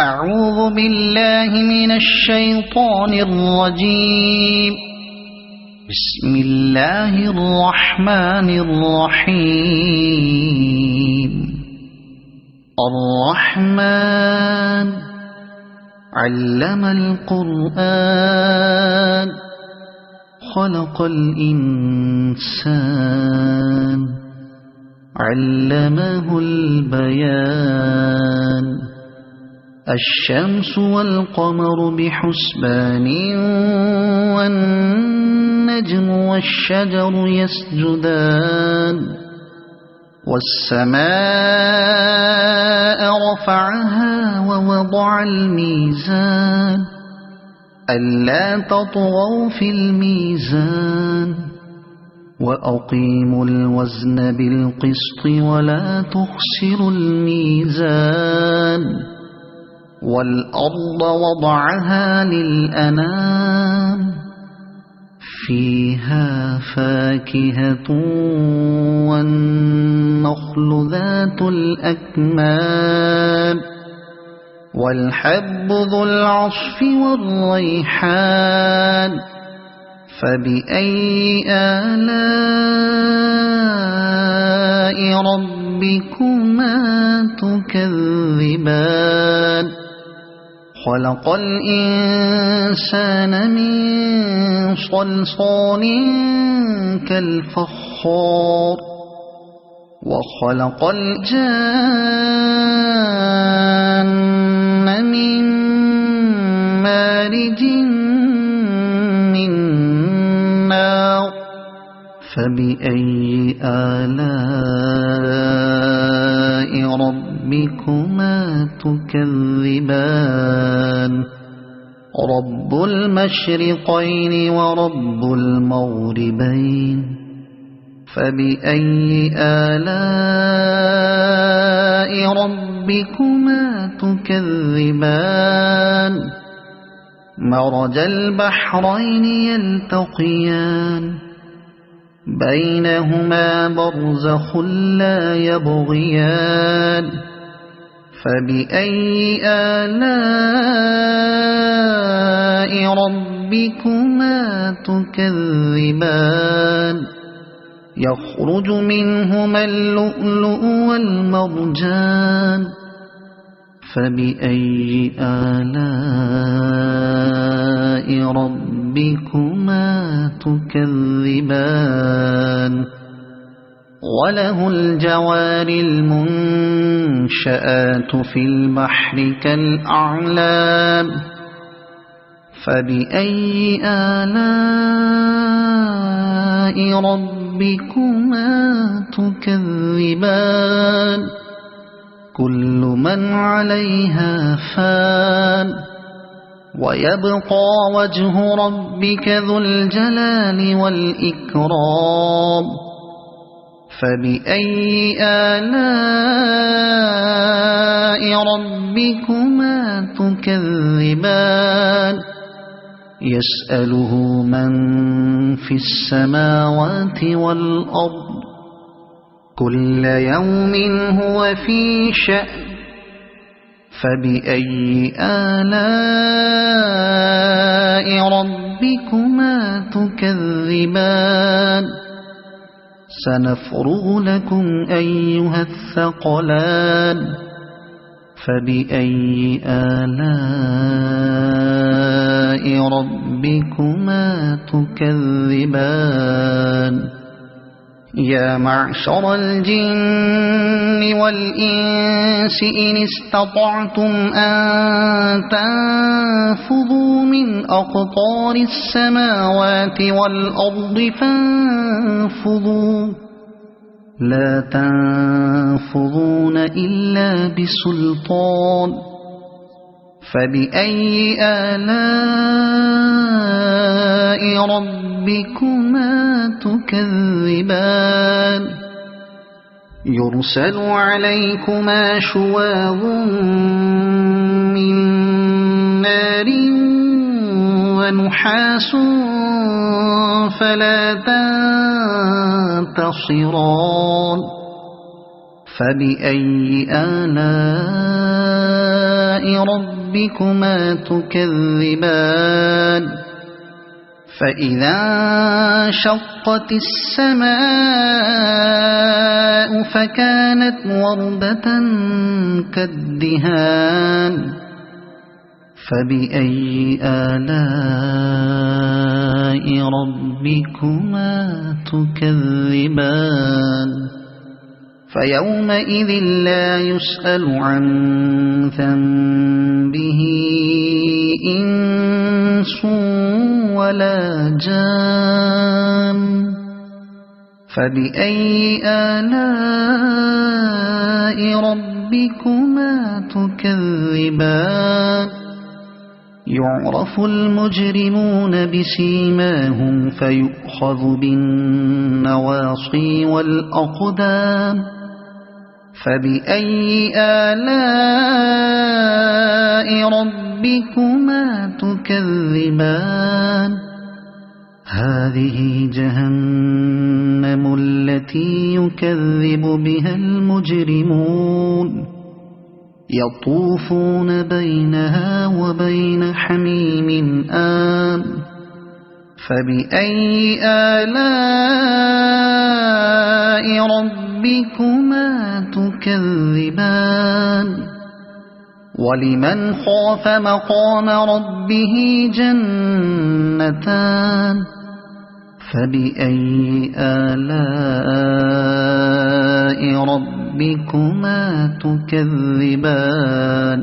أعوذ بالله من الشيطان الرجيم. بسم الله الرحمن الرحيم. الرحمن علم القرآن خلق الإنسان علمه البيان. الشمس والقمر بحسبان والنجم والشجر يسجدان. والسماء رفعها ووضع الميزان ألا تطغوا في الميزان وأقيموا الوزن بالقسط ولا تخسروا الميزان. والأرض وضعها للأنام فيها فاكهة والنخل ذات الأكمام والحب ذو العصف والريحان. فبأي آلاء ربكما تكذبان. خلق الإنسان من صلصال كالفخار وخلق الجان من مارج من نار. فبأي آلاء ربكما تكذبان. رب المشرقين ورب المغربين. فبأي آلاء ربكما تكذبان. مرج البحرين يلتقيان بينهما برزخ لا يبغيان. فبأي آلاء ربكما تكذبان. يخرج منهما اللؤلؤ والمرجان. فبأي آلاء ربكما تكذبان. وله الجوار المنشآت في البحر كالأعلام. فبأي آلاء ربكما تكذبان. كل من عليها فان ويبقى وجه ربك ذو الجلال والإكرام. فبأي آلاء ربكما تكذبان. يسأله من في السماوات والأرض كل يوم هو في شأن. فبأي آلاء ربكما تكذبان. سنفرغ لكم أيها الثقلان. فبأي آلاء ربكما تكذبان. يا معشر الجن والإنس إن استطعتم أن تنفذوا من أقطار السماوات والأرض فانفذوا لا تنفذون إلا بسلطان. فبأي آلاء ربكما تكذبان. يرسل عليكما شواظ من نار ونحاس فلا تنتصران. فبأي آلاء ربكما تكذبان فإذا انشقت السماء فكانت وردة كالدهان فبأي آلاء ربكما تكذبان فيومئذ لا يسأل عن ذنبه إنس ولا جان فبأي آلاء ربكما تكذبان يعرف المجرمون بسيماهم فيؤخذ بالنواصي والأقدام فبأي آلاء ربكما تكذبان هذه جهنم التي يكذب بها المجرمون يطوفون بينها وبين حميم آن فبأي آلاء ربكما تكذبان ولمن خاف مقام ربه جنتان فبأي آلاء ربكما تكذبان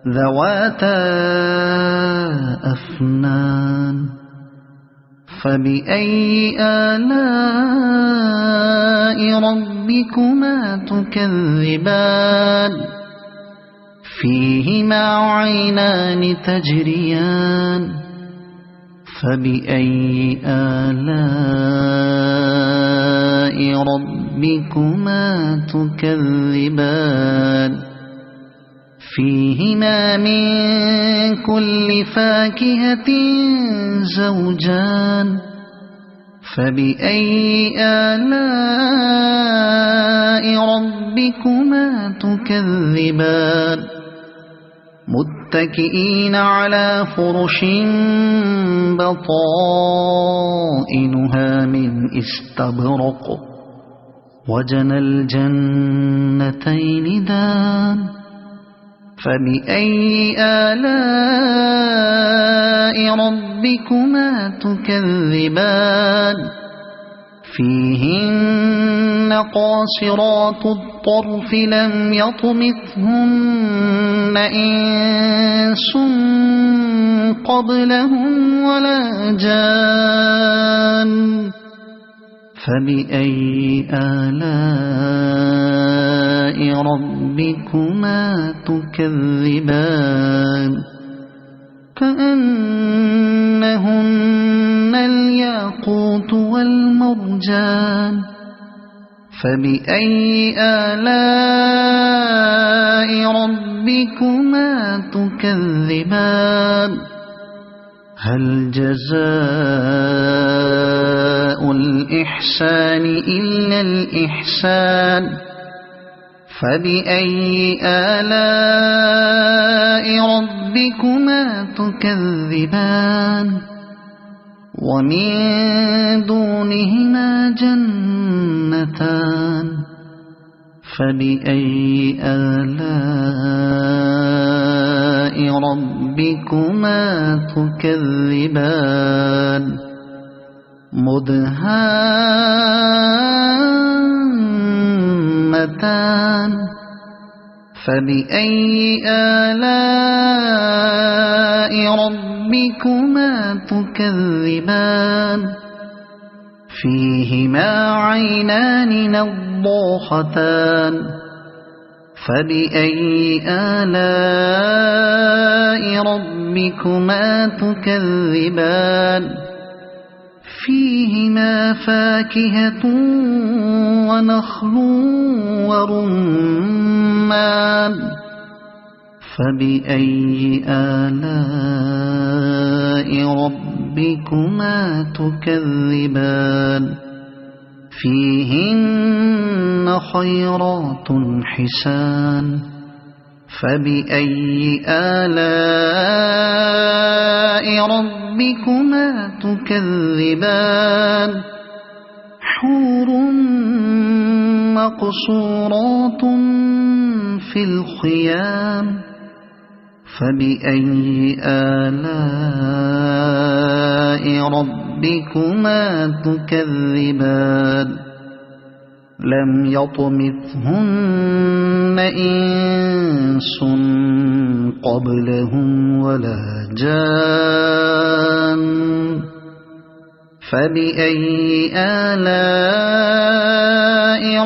ذواتا أفنان فبأي آلاء ربكما تكذبان فيهما عينان تجريان فبأي آلاء ربكما تكذبان فيهما من كل فاكهة زوجان فبأي آلاء ربكما تكذبان متكئين على فرش بطائنها من استبرق وجنى الجنتين دان فبأي آلاء ربكما تكذبان فيهن قاصرات الطرف لم يطمثهن إنس قبلهم ولا جان فبأي آلاء ربكما تكذبان كأنهن الياقوت والمرجان فبأي آلاء ربكما تكذبان هل جزاء الإحسان إلا الإحسان فبأي آلاء ربكما تكذبان ومن دونهما جنتان فبأي آلاء ربكما تكذبان مدهامتان فبأي آلاء ربكما تكذبان فيهما عينان نضاختان فبأي آلاء ربكما تكذبان فيهما فاكهة ونخل ورمان فبأي آلاء ربكما تكذبان فيهن خيرات حسان فبأي آلاء ربكما تكذبان حور مقصورات في الخيام فبأي آلاء ربكما تكذبان لم يطمثهن إنس قبلهم ولا جان فبأي آلاء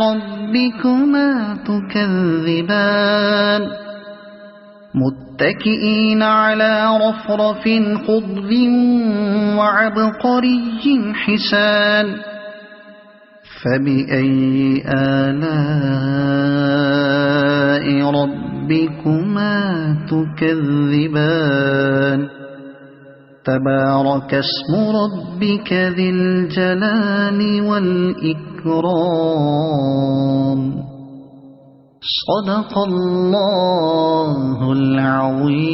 ربكما تكذبان متكئين على رفرف خضر وعبقري حسان فبأي آلاء ربكما تكذبان تبارك اسم ربك ذي الجلال والإكرام صدق الله العظيم.